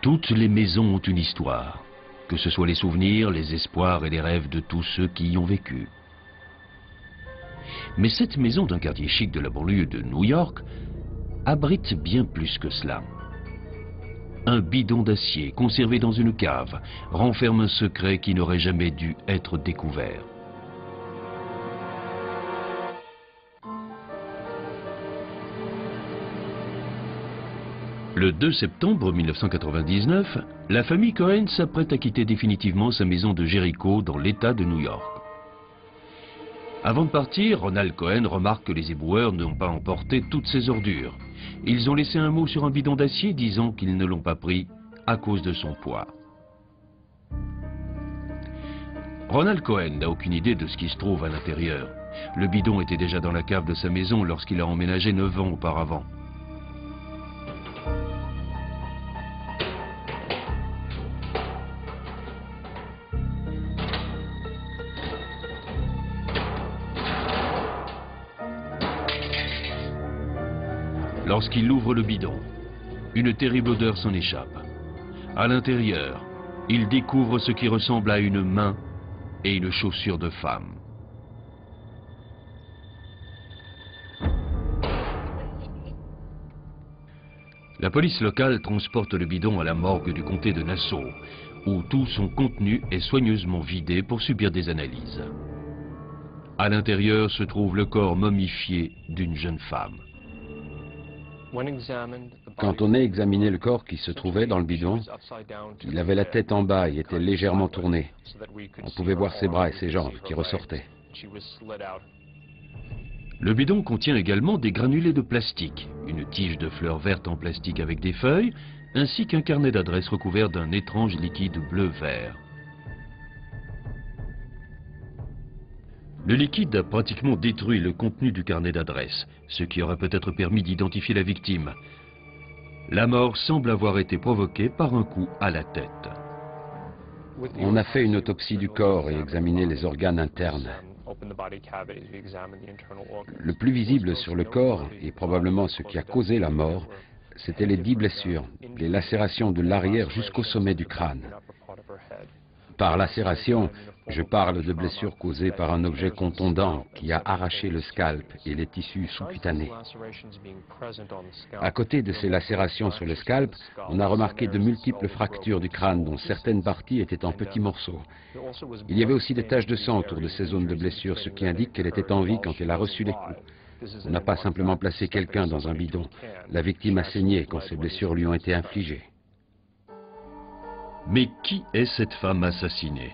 Toutes les maisons ont une histoire, que ce soit les souvenirs, les espoirs et les rêves de tous ceux qui y ont vécu. Mais cette maison d'un quartier chic de la banlieue de New York abrite bien plus que cela. Un bidon d'acier conservé dans une cave renferme un secret qui n'aurait jamais dû être découvert. Le 2 septembre 1999, la famille Cohen s'apprête à quitter définitivement sa maison de Jericho dans l'État de New York. Avant de partir, Ronald Cohen remarque que les éboueurs n'ont pas emporté toutes ces ordures. Ils ont laissé un mot sur un bidon d'acier disant qu'ils ne l'ont pas pris à cause de son poids. Ronald Cohen n'a aucune idée de ce qui se trouve à l'intérieur. Le bidon était déjà dans la cave de sa maison lorsqu'il a emménagé 9 ans auparavant. Lorsqu'il ouvre le bidon, une terrible odeur s'en échappe. À l'intérieur, il découvre ce qui ressemble à une main et une chaussure de femme. La police locale transporte le bidon à la morgue du comté de Nassau, où tout son contenu est soigneusement vidé pour subir des analyses. À l'intérieur se trouve le corps momifié d'une jeune femme. Quand on a examiné le corps qui se trouvait dans le bidon, il avait la tête en bas et était légèrement tourné. On pouvait voir ses bras et ses jambes qui ressortaient. Le bidon contient également des granulés de plastique, une tige de fleurs vertes en plastique avec des feuilles, ainsi qu'un carnet d'adresses recouvert d'un étrange liquide bleu-vert. Le liquide a pratiquement détruit le contenu du carnet d'adresses, ce qui aurait peut-être permis d'identifier la victime. La mort semble avoir été provoquée par un coup à la tête. On a fait une autopsie du corps et examiné les organes internes. Le plus visible sur le corps, et probablement ce qui a causé la mort, c'était les 10 blessures, les lacérations de l'arrière jusqu'au sommet du crâne. Par lacération, je parle de blessures causées par un objet contondant qui a arraché le scalp et les tissus sous-cutanés. À côté de ces lacérations sur le scalp, on a remarqué de multiples fractures du crâne dont certaines parties étaient en petits morceaux. Il y avait aussi des taches de sang autour de ces zones de blessures, ce qui indique qu'elle était en vie quand elle a reçu les coups. On n'a pas simplement placé quelqu'un dans un bidon. La victime a saigné quand ces blessures lui ont été infligées. Mais qui est cette femme assassinée?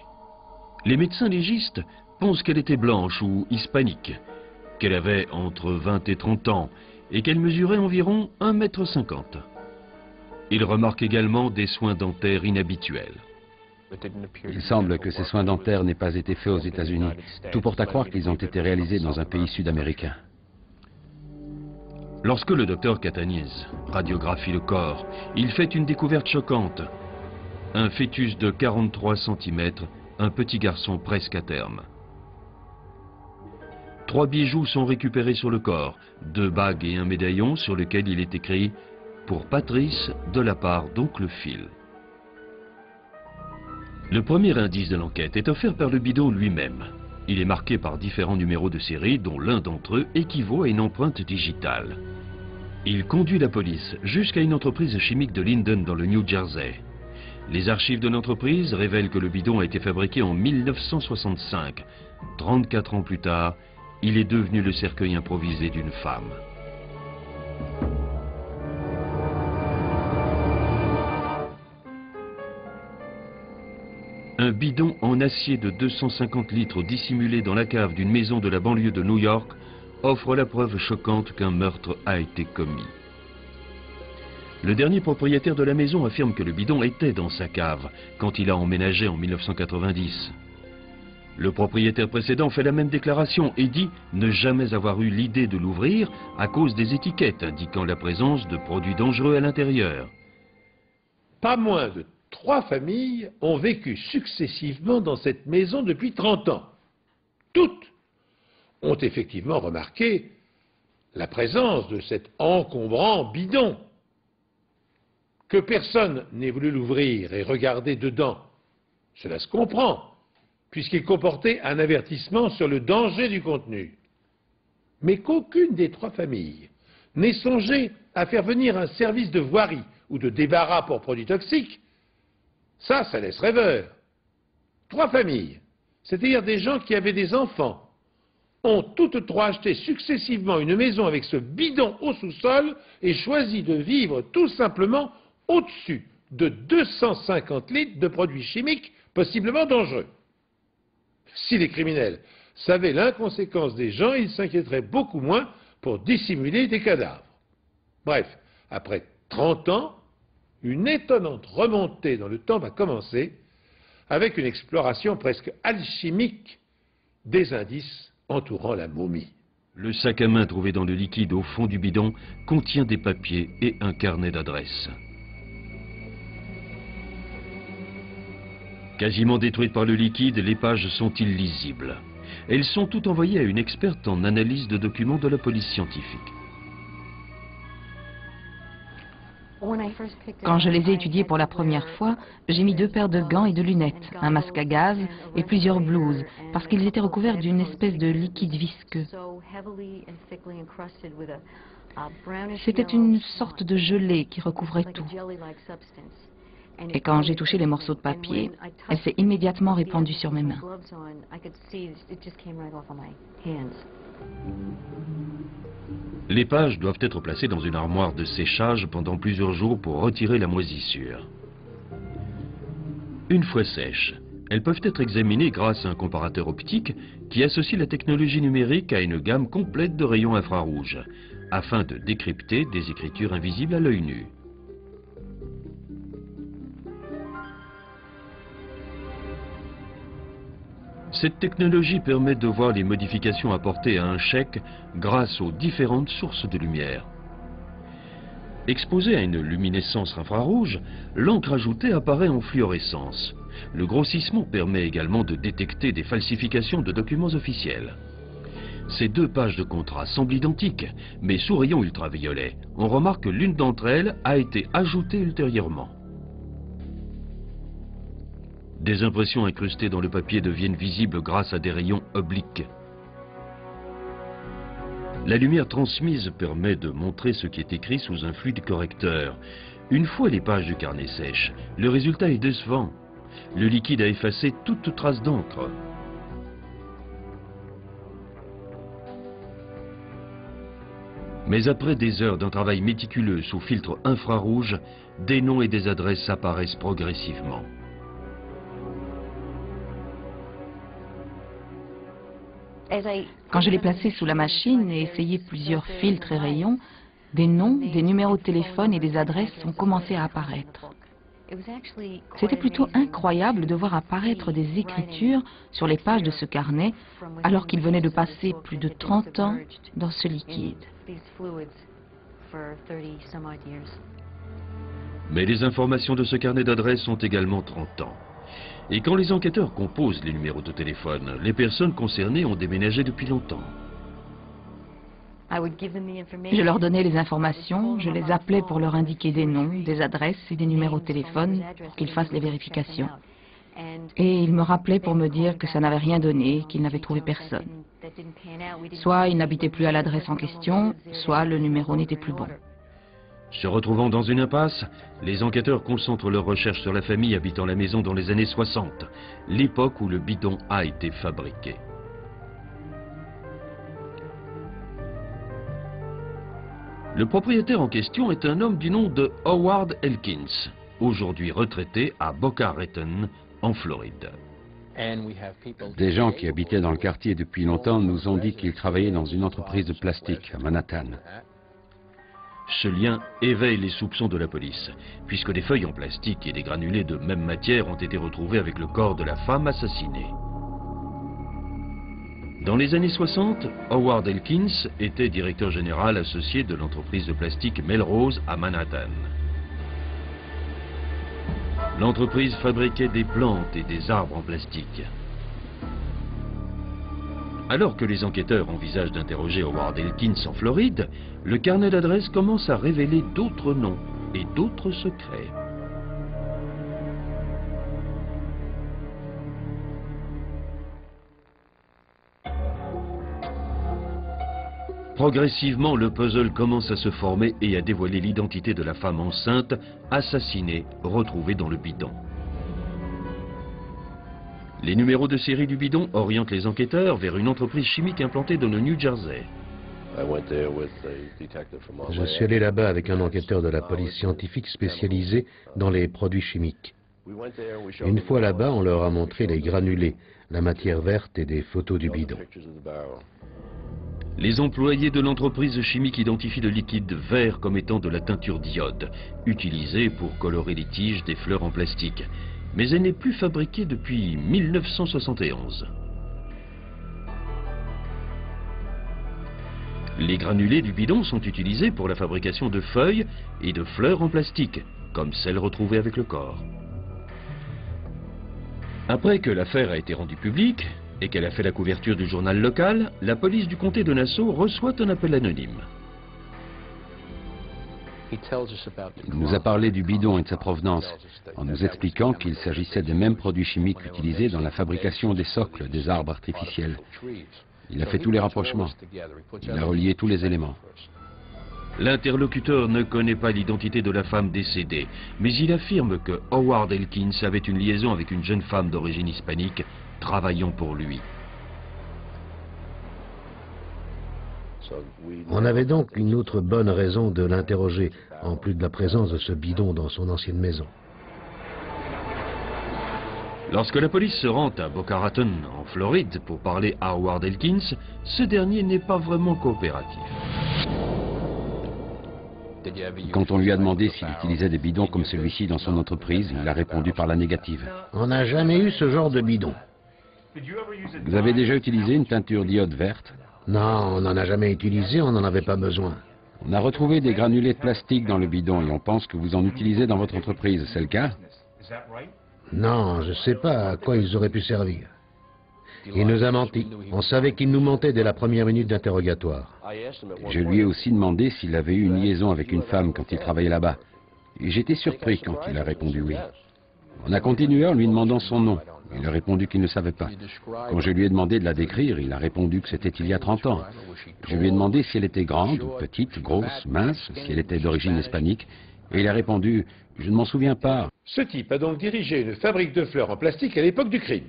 Les médecins légistes pensent qu'elle était blanche ou hispanique, qu'elle avait entre 20 et 30 ans et qu'elle mesurait environ 1,50 m. Ils remarquent également des soins dentaires inhabituels. Il semble que ces soins dentaires n'aient pas été faits aux États-Unis. Tout porte à croire qu'ils ont été réalisés dans un pays sud-américain. Lorsque le docteur Cataniz radiographie le corps, il fait une découverte choquante. Un fœtus de 43 cm, un petit garçon presque à terme. 3 bijoux sont récupérés sur le corps, 2 bagues et un médaillon sur lequel il est écrit « Pour Patrice, de la part d'oncle Phil ». Le premier indice de l'enquête est offert par le bidon lui-même. Il est marqué par différents numéros de série, dont l'un d'entre eux équivaut à une empreinte digitale. Il conduit la police jusqu'à une entreprise chimique de Linden dans le New Jersey. Les archives de l'entreprise révèlent que le bidon a été fabriqué en 1965. 34 ans plus tard, il est devenu le cercueil improvisé d'une femme. Un bidon en acier de 250 litres dissimulé dans la cave d'une maison de la banlieue de New York offre la preuve choquante qu'un meurtre a été commis. Le dernier propriétaire de la maison affirme que le bidon était dans sa cave quand il a emménagé en 1990. Le propriétaire précédent fait la même déclaration et dit ne jamais avoir eu l'idée de l'ouvrir à cause des étiquettes indiquant la présence de produits dangereux à l'intérieur. Pas moins de 3 familles ont vécu successivement dans cette maison depuis 30 ans. Toutes ont effectivement remarqué la présence de cet encombrant bidon. Que personne n'ait voulu l'ouvrir et regarder dedans, cela se comprend, puisqu'il comportait un avertissement sur le danger du contenu. Mais qu'aucune des trois familles n'ait songé à faire venir un service de voirie ou de débarras pour produits toxiques, ça laisse rêveur. Trois familles, c'est-à-dire des gens qui avaient des enfants, ont toutes trois acheté successivement une maison avec ce bidon au sous-sol et choisi de vivre tout simplement au-dessus de 250 litres de produits chimiques possiblement dangereux. Si les criminels savaient l'inconséquence des gens, ils s'inquiéteraient beaucoup moins pour dissimuler des cadavres. Bref, après 30 ans, une étonnante remontée dans le temps va commencer avec une exploration presque alchimique des indices entourant la momie. Le sac à main trouvé dans le liquide au fond du bidon contient des papiers et un carnet d'adresses. Quasiment détruites par le liquide, les pages sont illisibles. Elles sont toutes envoyées à une experte en analyse de documents de la police scientifique. Quand je les ai étudiés pour la première fois, j'ai mis 2 paires de gants et de lunettes, un masque à gaz et plusieurs blouses, parce qu'ils étaient recouverts d'une espèce de liquide visqueux. C'était une sorte de gelée qui recouvrait tout. Et quand j'ai touché les morceaux de papier, elle s'est immédiatement répandue sur mes mains. Les pages doivent être placées dans une armoire de séchage pendant plusieurs jours pour retirer la moisissure. Une fois sèches, elles peuvent être examinées grâce à un comparateur optique qui associe la technologie numérique à une gamme complète de rayons infrarouges, afin de décrypter des écritures invisibles à l'œil nu. Cette technologie permet de voir les modifications apportées à un chèque grâce aux différentes sources de lumière. Exposée à une luminescence infrarouge, l'encre ajoutée apparaît en fluorescence. Le grossissement permet également de détecter des falsifications de documents officiels. Ces 2 pages de contrat semblent identiques, mais sous rayon ultraviolet, on remarque que l'une d'entre elles a été ajoutée ultérieurement. Des impressions incrustées dans le papier deviennent visibles grâce à des rayons obliques. La lumière transmise permet de montrer ce qui est écrit sous un fluide correcteur. Une fois les pages du carnet sèches, le résultat est décevant. Le liquide a effacé toute trace d'encre. Mais après des heures d'un travail méticuleux sous filtre infrarouge, des noms et des adresses apparaissent progressivement. Quand je l'ai placé sous la machine et essayé plusieurs filtres et rayons, des noms, des numéros de téléphone et des adresses ont commencé à apparaître. C'était plutôt incroyable de voir apparaître des écritures sur les pages de ce carnet, alors qu'il venait de passer plus de 30 ans dans ce liquide. Mais les informations de ce carnet d'adresses ont également 30 ans. Et quand les enquêteurs composent les numéros de téléphone, les personnes concernées ont déménagé depuis longtemps. Je leur donnais les informations, je les appelais pour leur indiquer des noms, des adresses et des numéros de téléphone pour qu'ils fassent les vérifications. Et ils me rappelaient pour me dire que ça n'avait rien donné, qu'ils n'avaient trouvé personne. Soit ils n'habitaient plus à l'adresse en question, soit le numéro n'était plus bon. Se retrouvant dans une impasse, les enquêteurs concentrent leurs recherches sur la famille habitant la maison dans les années 60, l'époque où le bidon a été fabriqué. Le propriétaire en question est un homme du nom de Howard Elkins, aujourd'hui retraité à Boca Raton, en Floride. Des gens qui habitaient dans le quartier depuis longtemps nous ont dit qu'ils travaillaient dans une entreprise de plastique à Manhattan. Ce lien éveille les soupçons de la police, puisque des feuilles en plastique et des granulés de même matière ont été retrouvés avec le corps de la femme assassinée. Dans les années 60, Howard Elkins était directeur général associé de l'entreprise de plastique Melrose à Manhattan. L'entreprise fabriquait des plantes et des arbres en plastique. Alors que les enquêteurs envisagent d'interroger Howard Elkins en Floride, le carnet d'adresses commence à révéler d'autres noms et d'autres secrets. Progressivement, le puzzle commence à se former et à dévoiler l'identité de la femme enceinte, assassinée, retrouvée dans le bidon. Les numéros de série du bidon orientent les enquêteurs vers une entreprise chimique implantée dans le New Jersey. Je suis allé là-bas avec un enquêteur de la police scientifique spécialisé dans les produits chimiques. Une fois là-bas, on leur a montré les granulés, la matière verte et des photos du bidon. Les employés de l'entreprise chimique identifient le liquide vert comme étant de la teinture d'iode, utilisée pour colorer les tiges des fleurs en plastique. Mais elle n'est plus fabriquée depuis 1971. Les granulés du bidon sont utilisés pour la fabrication de feuilles et de fleurs en plastique, comme celles retrouvées avec le corps. Après que l'affaire a été rendue publique et qu'elle a fait la couverture du journal local, la police du comté de Nassau reçoit un appel anonyme. Il nous a parlé du bidon et de sa provenance, en nous expliquant qu'il s'agissait des mêmes produits chimiques utilisés dans la fabrication des socles des arbres artificiels. Il a fait tous les rapprochements. Il a relié tous les éléments. L'interlocuteur ne connaît pas l'identité de la femme décédée, mais il affirme que Howard Elkins avait une liaison avec une jeune femme d'origine hispanique travaillant pour lui. On avait donc une autre bonne raison de l'interroger, en plus de la présence de ce bidon dans son ancienne maison. Lorsque la police se rend à Boca Raton, en Floride, pour parler à Howard Elkins, ce dernier n'est pas vraiment coopératif. Quand on lui a demandé s'il utilisait des bidons comme celui-ci dans son entreprise, il a répondu par la négative. On n'a jamais eu ce genre de bidon. Vous avez déjà utilisé une teinture d'iode verte? Non, on n'en a jamais utilisé, on n'en avait pas besoin. On a retrouvé des granulés de plastique dans le bidon et on pense que vous en utilisez dans votre entreprise, c'est le cas? Non, je ne sais pas à quoi ils auraient pu servir. Il nous a menti. On savait qu'il nous mentait dès la première minute d'interrogatoire. Je lui ai aussi demandé s'il avait eu une liaison avec une femme quand il travaillait là-bas. Et j'étais surpris quand il a répondu oui. On a continué en lui demandant son nom. Il a répondu qu'il ne savait pas. Quand je lui ai demandé de la décrire, il a répondu que c'était il y a 30 ans. Je lui ai demandé si elle était grande, petite, grosse, mince, si elle était d'origine hispanique. Et il a répondu « Je ne m'en souviens pas ». Ce type a donc dirigé une fabrique de fleurs en plastique à l'époque du crime.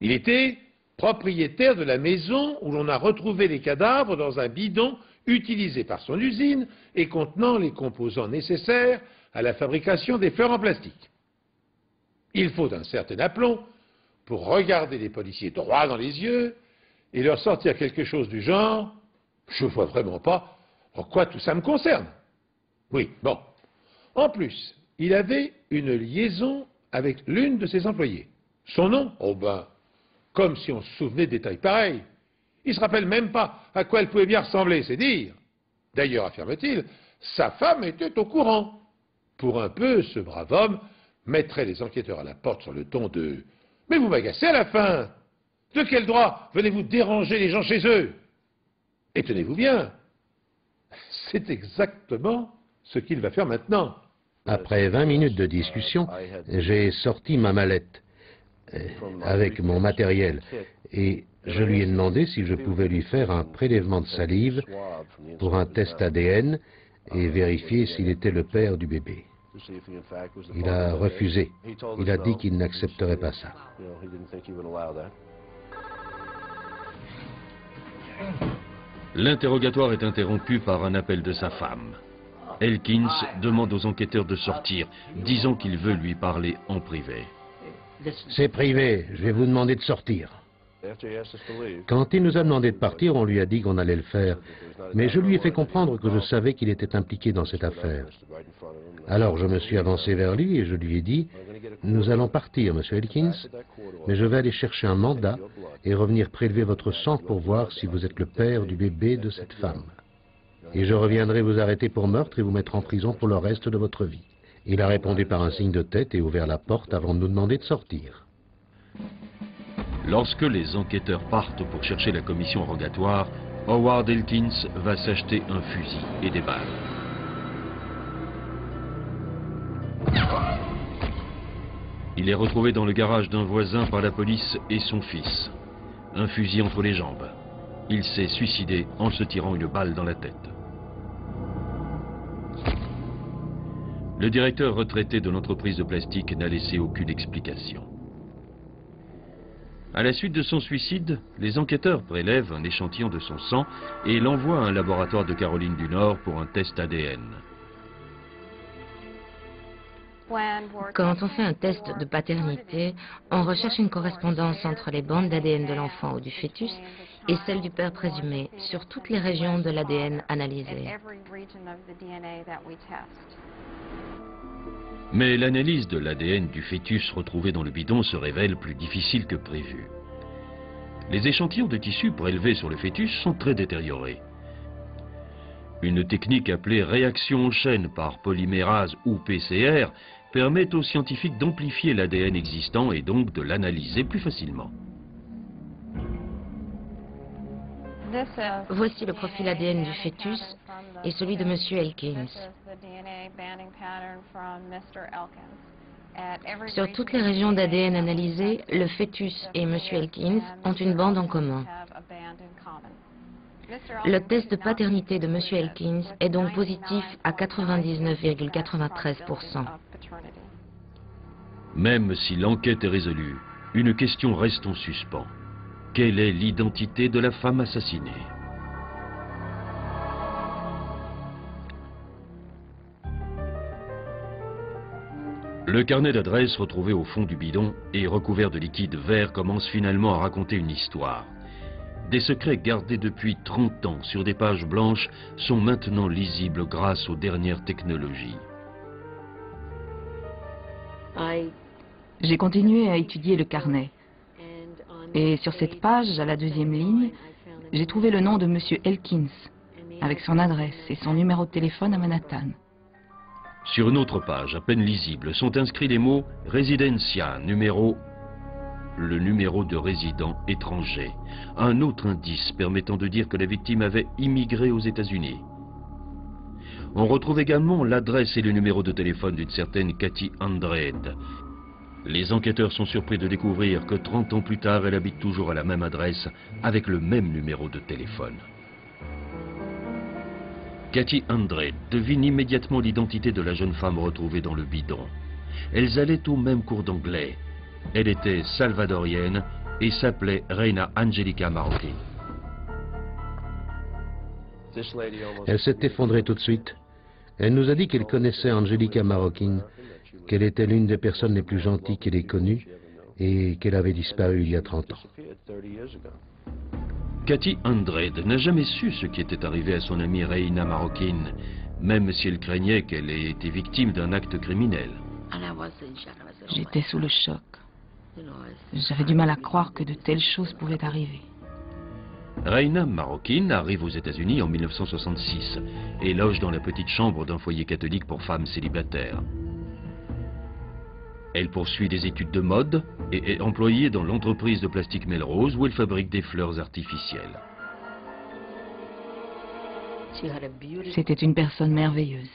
Il était propriétaire de la maison où l'on a retrouvé les cadavres dans un bidon utilisé par son usine et contenant les composants nécessaires à la fabrication des fleurs en plastique. Il faut un certain aplomb pour regarder les policiers droit dans les yeux et leur sortir quelque chose du genre « Je ne vois vraiment pas en quoi tout ça me concerne ». Oui, bon. En plus, il avait une liaison avec l'une de ses employées. Son nom? Oh ben, comme si on se souvenait de détails pareils. Il ne se rappelle même pas à quoi elle pouvait bien ressembler, c'est dire. D'ailleurs, affirme-t-il, sa femme était au courant. Pour un peu, ce brave homme mettrait les enquêteurs à la porte sur le ton de « Mais vous m'agacez à la fin! De quel droit venez-vous déranger les gens chez eux ?» Et tenez-vous bien, c'est exactement ce qu'il va faire maintenant. Après 20 minutes de discussion, j'ai sorti ma mallette avec mon matériel et je lui ai demandé si je pouvais lui faire un prélèvement de salive pour un test ADN et vérifier s'il était le père du bébé. Il a refusé. Il a dit qu'il n'accepterait pas ça. L'interrogatoire est interrompu par un appel de sa femme. Elkins demande aux enquêteurs de sortir, disant qu'il veut lui parler en privé. C'est privé, je vais vous demander de sortir. Quand il nous a demandé de partir, on lui a dit qu'on allait le faire. Mais je lui ai fait comprendre que je savais qu'il était impliqué dans cette affaire. Alors je me suis avancé vers lui et je lui ai dit « Nous allons partir, monsieur Elkins, mais je vais aller chercher un mandat et revenir prélever votre sang pour voir si vous êtes le père du bébé de cette femme. Et je reviendrai vous arrêter pour meurtre et vous mettre en prison pour le reste de votre vie. » Il a répondu par un signe de tête et ouvert la porte avant de nous demander de sortir. Lorsque les enquêteurs partent pour chercher la commission rogatoire, Howard Elkins va s'acheter un fusil et des balles. Il est retrouvé dans le garage d'un voisin par la police et son fils. Un fusil entre les jambes. Il s'est suicidé en se tirant une balle dans la tête. Le directeur retraité de l'entreprise de plastique n'a laissé aucune explication. À la suite de son suicide, les enquêteurs prélèvent un échantillon de son sang et l'envoient à un laboratoire de Caroline du Nord pour un test ADN. Quand on fait un test de paternité, on recherche une correspondance entre les bandes d'ADN de l'enfant ou du fœtus et celle du père présumé sur toutes les régions de l'ADN analysées. Mais l'analyse de l'ADN du fœtus retrouvé dans le bidon se révèle plus difficile que prévu. Les échantillons de tissu prélevés sur le fœtus sont très détériorés. Une technique appelée réaction en chaîne par polymérase ou PCR permet aux scientifiques d'amplifier l'ADN existant et donc de l'analyser plus facilement. Voici le profil ADN du fœtus et celui de M. Elkins. Sur toutes les régions d'ADN analysées, le fœtus et M. Elkins ont une bande en commun. Le test de paternité de M. Elkins est donc positif à 99,93%. Même si l'enquête est résolue, une question reste en suspens. Quelle est l'identité de la femme assassinée? Le carnet d'adresses retrouvé au fond du bidon et recouvert de liquide vert commence finalement à raconter une histoire. Des secrets gardés depuis 30 ans sur des pages blanches sont maintenant lisibles grâce aux dernières technologies. J'ai continué à étudier le carnet. Et sur cette page, à la deuxième ligne, j'ai trouvé le nom de M. Elkins, avec son adresse et son numéro de téléphone à Manhattan. Sur une autre page, à peine lisible, sont inscrits les mots « Residencia, numéro », le numéro de résident étranger. Un autre indice permettant de dire que la victime avait immigré aux États-Unis. On retrouve également l'adresse et le numéro de téléphone d'une certaine Cathy Andrade. Les enquêteurs sont surpris de découvrir que 30 ans plus tard, elle habite toujours à la même adresse, avec le même numéro de téléphone. Cathy Andrade devine immédiatement l'identité de la jeune femme retrouvée dans le bidon. Elles allaient au même cours d'anglais. Elle était salvadorienne et s'appelait Reina Angelica Marroquin. Elle s'est effondrée tout de suite. Elle nous a dit qu'elle connaissait Angelica Marroquin, qu'elle était l'une des personnes les plus gentilles qu'elle ait connues et qu'elle avait disparu il y a 30 ans. Cathy Andrade n'a jamais su ce qui était arrivé à son amie Reina Marroquin, même si elle craignait qu'elle ait été victime d'un acte criminel. J'étais sous le choc. J'avais du mal à croire que de telles choses pouvaient arriver. Reina Marroquin arrive aux États-Unis en 1966 et loge dans la petite chambre d'un foyer catholique pour femmes célibataires. Elle poursuit des études de mode et est employée dans l'entreprise de plastique Melrose où elle fabrique des fleurs artificielles. C'était une personne merveilleuse.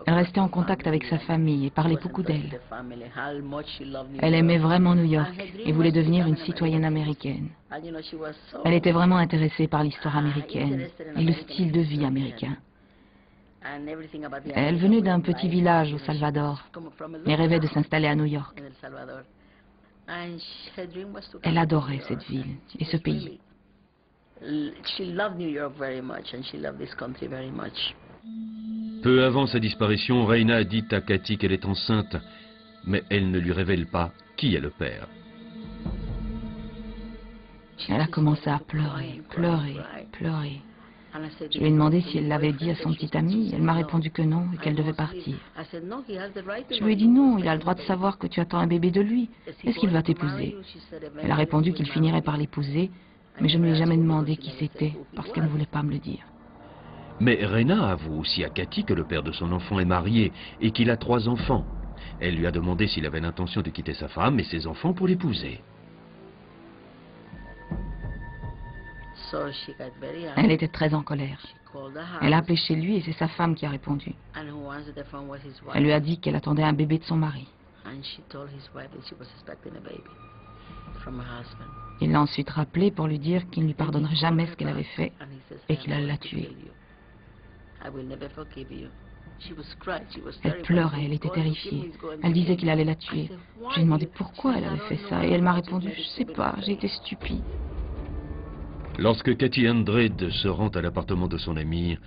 Elle restait en contact avec sa famille et parlait beaucoup d'elle. Elle aimait vraiment New York et voulait devenir une citoyenne américaine. Elle était vraiment intéressée par l'histoire américaine et le style de vie américain. Elle venait d'un petit village au Salvador et rêvait de s'installer à New York. Elle adorait cette ville et ce pays. Peu avant sa disparition, Reina a dit à Cathy qu'elle est enceinte, mais elle ne lui révèle pas qui est le père. Elle a commencé à pleurer, pleurer, pleurer. Je lui ai demandé si elle l'avait dit à son petit ami. Elle m'a répondu que non et qu'elle devait partir. Je lui ai dit non, il a le droit de savoir que tu attends un bébé de lui. Est-ce qu'il va t'épouser? Elle a répondu qu'il finirait par l'épouser, mais je ne lui ai jamais demandé qui c'était parce qu'elle ne voulait pas me le dire. Mais Reina avoue aussi à Cathy que le père de son enfant est marié et qu'il a 3 enfants. Elle lui a demandé s'il avait l'intention de quitter sa femme et ses enfants pour l'épouser. Elle était très en colère. Elle a appelé chez lui et c'est sa femme qui a répondu. Elle lui a dit qu'elle attendait un bébé de son mari. Il l'a ensuite rappelé pour lui dire qu'il ne lui pardonnerait jamais ce qu'elle avait fait et qu'il allait la tuer. Elle pleurait, elle était terrifiée. Elle disait qu'il allait la tuer. Je lui ai demandé pourquoi elle avait fait ça et elle m'a répondu « Je sais pas, j'ai été stupide ». Lorsque Cathy Andrade se rend à l'appartement de son amie,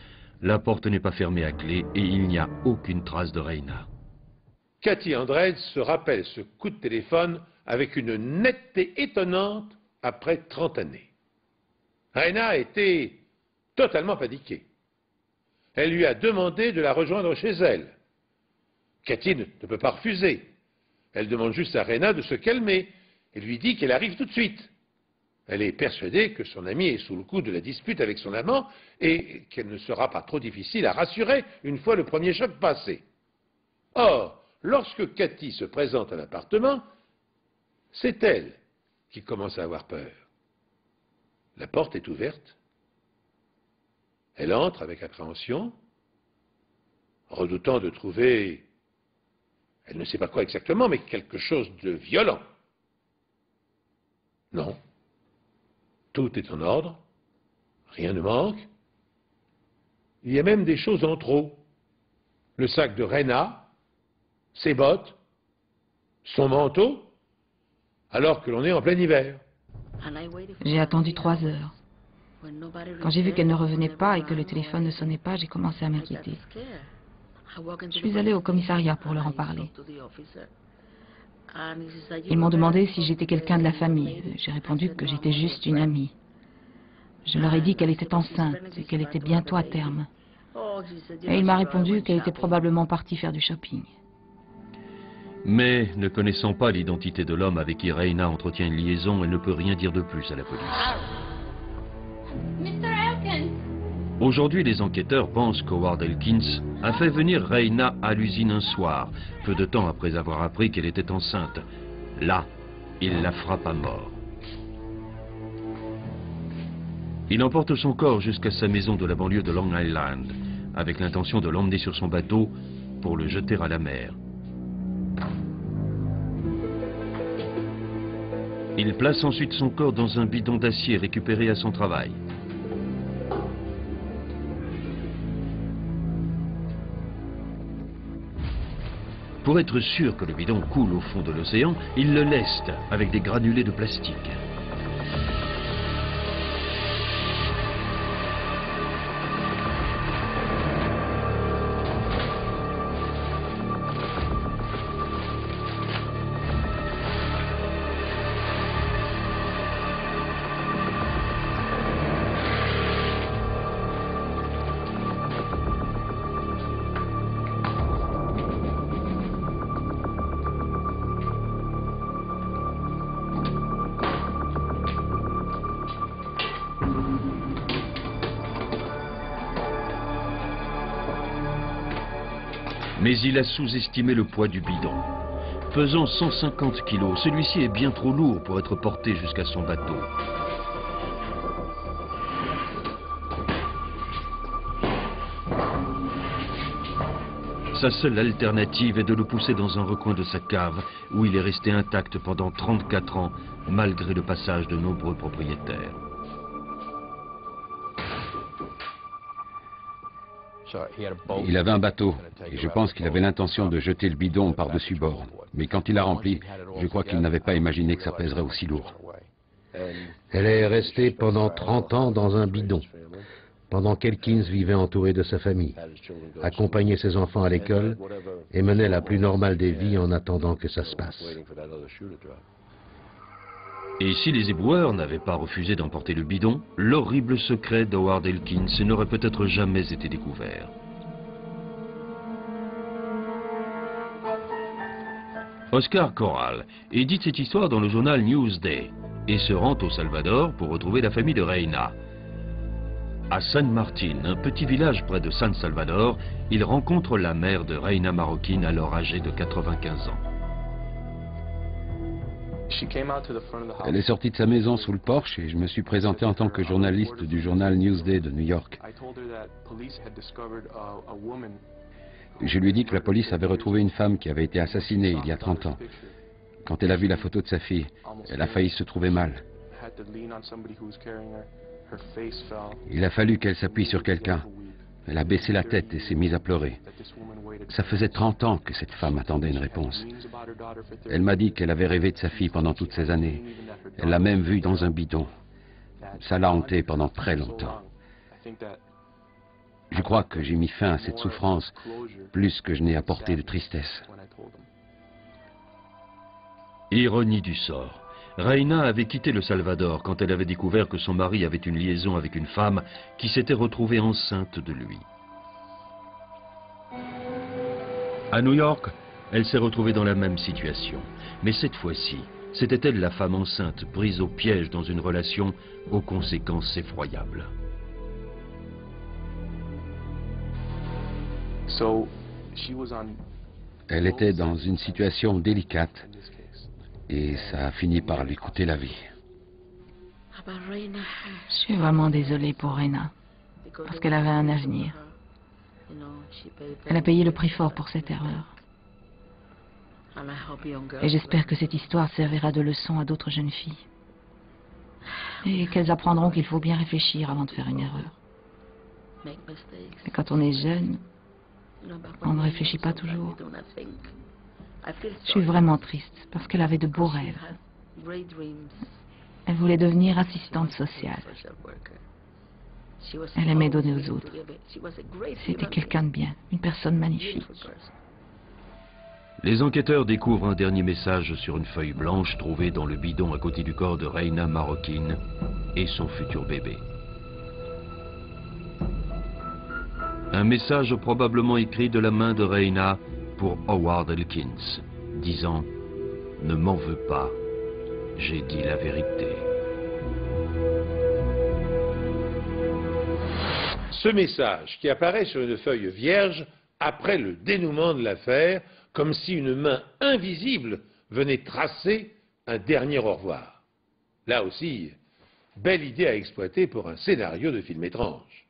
la porte n'est pas fermée à clé et il n'y a aucune trace de Rayna. Cathy Andrade se rappelle ce coup de téléphone avec une netteté étonnante après 30 années. Rayna était totalement paniquée. Elle lui a demandé de la rejoindre chez elle. Cathy ne peut pas refuser. Elle demande juste à Rayna de se calmer et lui dit qu'elle arrive tout de suite. Elle est persuadée que son amie est sous le coup de la dispute avec son amant et qu'elle ne sera pas trop difficile à rassurer une fois le premier choc passé. Or, lorsque Cathy se présente à l'appartement, c'est elle qui commence à avoir peur. La porte est ouverte. Elle entre avec appréhension, redoutant de trouver, elle ne sait pas quoi exactement, mais quelque chose de violent. Non. Tout est en ordre, rien ne manque. Il y a même des choses en trop. Le sac de Rayna, ses bottes, son manteau, alors que l'on est en plein hiver. J'ai attendu 3 heures. Quand j'ai vu qu'elle ne revenait pas et que le téléphone ne sonnait pas, j'ai commencé à m'inquiéter. Je suis allée au commissariat pour leur en parler. Ils m'ont demandé si j'étais quelqu'un de la famille. J'ai répondu que j'étais juste une amie. Je leur ai dit qu'elle était enceinte et qu'elle était bientôt à terme. Et il m'a répondu qu'elle était probablement partie faire du shopping. Mais, ne connaissant pas l'identité de l'homme avec qui Rayna entretient une liaison, elle ne peut rien dire de plus à la police. Aujourd'hui, les enquêteurs pensent qu'Howard Elkins a fait venir Rayna à l'usine un soir, peu de temps après avoir appris qu'elle était enceinte. Là, il la frappe à mort. Il emporte son corps jusqu'à sa maison de la banlieue de Long Island, avec l'intention de l'emmener sur son bateau pour le jeter à la mer. Il place ensuite son corps dans un bidon d'acier récupéré à son travail. Pour être sûr que le bidon coule au fond de l'océan, il le leste avec des granulés de plastique. Mais il a sous-estimé le poids du bidon. Pesant 150 kilos, celui-ci est bien trop lourd pour être porté jusqu'à son bateau. Sa seule alternative est de le pousser dans un recoin de sa cave, où il est resté intact pendant 34 ans, malgré le passage de nombreux propriétaires. Il avait un bateau, et je pense qu'il avait l'intention de jeter le bidon par-dessus bord. Mais quand il l'a rempli, je crois qu'il n'avait pas imaginé que ça pèserait aussi lourd. Elle est restée pendant 30 ans dans un bidon, pendant qu'Elkins vivait entouré de sa famille, accompagnait ses enfants à l'école et menait la plus normale des vies en attendant que ça se passe. Et si les éboueurs n'avaient pas refusé d'emporter le bidon, l'horrible secret d'Howard Elkins n'aurait peut-être jamais été découvert. Oscar Corral édite cette histoire dans le journal Newsday et se rend au Salvador pour retrouver la famille de Rayna. À San Martin, un petit village près de San Salvador, il rencontre la mère de Rayna Marroquin, alors âgée de 95 ans. Elle est sortie de sa maison sous le porche et je me suis présenté en tant que journaliste du journal Newsday de New York. Je lui ai dit que la police avait retrouvé une femme qui avait été assassinée il y a 30 ans. Quand elle a vu la photo de sa fille, elle a failli se trouver mal. Il a fallu qu'elle s'appuie sur quelqu'un. Elle a baissé la tête et s'est mise à pleurer. Ça faisait 30 ans que cette femme attendait une réponse. Elle m'a dit qu'elle avait rêvé de sa fille pendant toutes ces années. Elle l'a même vue dans un bidon. Ça l'a hantée pendant très longtemps. Je crois que j'ai mis fin à cette souffrance plus que je n'ai apporté de tristesse. Ironie du sort. Reina avait quitté le Salvador quand elle avait découvert que son mari avait une liaison avec une femme qui s'était retrouvée enceinte de lui. À New York, elle s'est retrouvée dans la même situation. Mais cette fois-ci, c'était elle la femme enceinte prise au piège dans une relation aux conséquences effroyables. Elle était dans une situation délicate et ça a fini par lui coûter la vie. Je suis vraiment désolée pour Reina, parce qu'elle avait un avenir. Elle a payé le prix fort pour cette erreur. Et j'espère que cette histoire servira de leçon à d'autres jeunes filles. Et qu'elles apprendront qu'il faut bien réfléchir avant de faire une erreur. Et quand on est jeune, on ne réfléchit pas toujours. Je suis vraiment triste parce qu'elle avait de beaux rêves. Elle voulait devenir assistante sociale. Elle aimait donner aux autres. C'était quelqu'un de bien, une personne magnifique. Les enquêteurs découvrent un dernier message sur une feuille blanche trouvée dans le bidon à côté du corps de Reina Marroquin et son futur bébé. Un message probablement écrit de la main de Reina pour Howard Elkins, disant « Ne m'en veux pas, j'ai dit la vérité ». Ce message qui apparaît sur une feuille vierge après le dénouement de l'affaire, comme si une main invisible venait tracer un dernier au revoir. Là aussi, belle idée à exploiter pour un scénario de film étrange.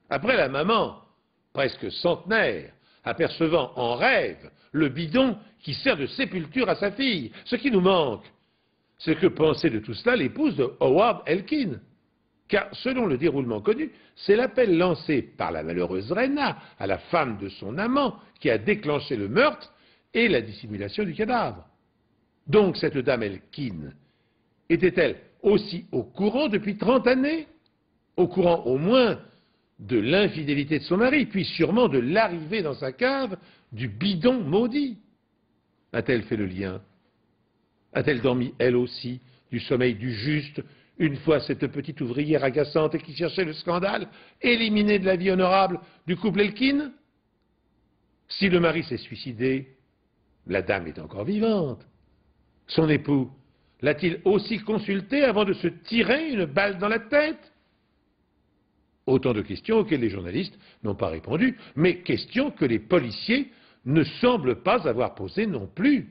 Après la maman, presque centenaire, apercevant en rêve le bidon qui sert de sépulture à sa fille, ce qui nous manque, c'est que pensait de tout cela l'épouse de Howard Elkins. Car, selon le déroulement connu, c'est l'appel lancé par la malheureuse Reina à la femme de son amant qui a déclenché le meurtre et la dissimulation du cadavre. Donc cette dame Elkins était-elle aussi au courant depuis 30 années? Au courant au moins de l'infidélité de son mari, puis sûrement de l'arrivée dans sa cave du bidon maudit. A-t-elle fait le lien? A-t-elle dormi elle aussi du sommeil du juste, une fois cette petite ouvrière agaçante et qui cherchait le scandale, éliminée de la vie honorable du couple Elkins? Si le mari s'est suicidé, la dame est encore vivante. Son époux l'a-t-il aussi consulté avant de se tirer une balle dans la tête? Autant de questions auxquelles les journalistes n'ont pas répondu, mais questions que les policiers ne semblent pas avoir posées non plus.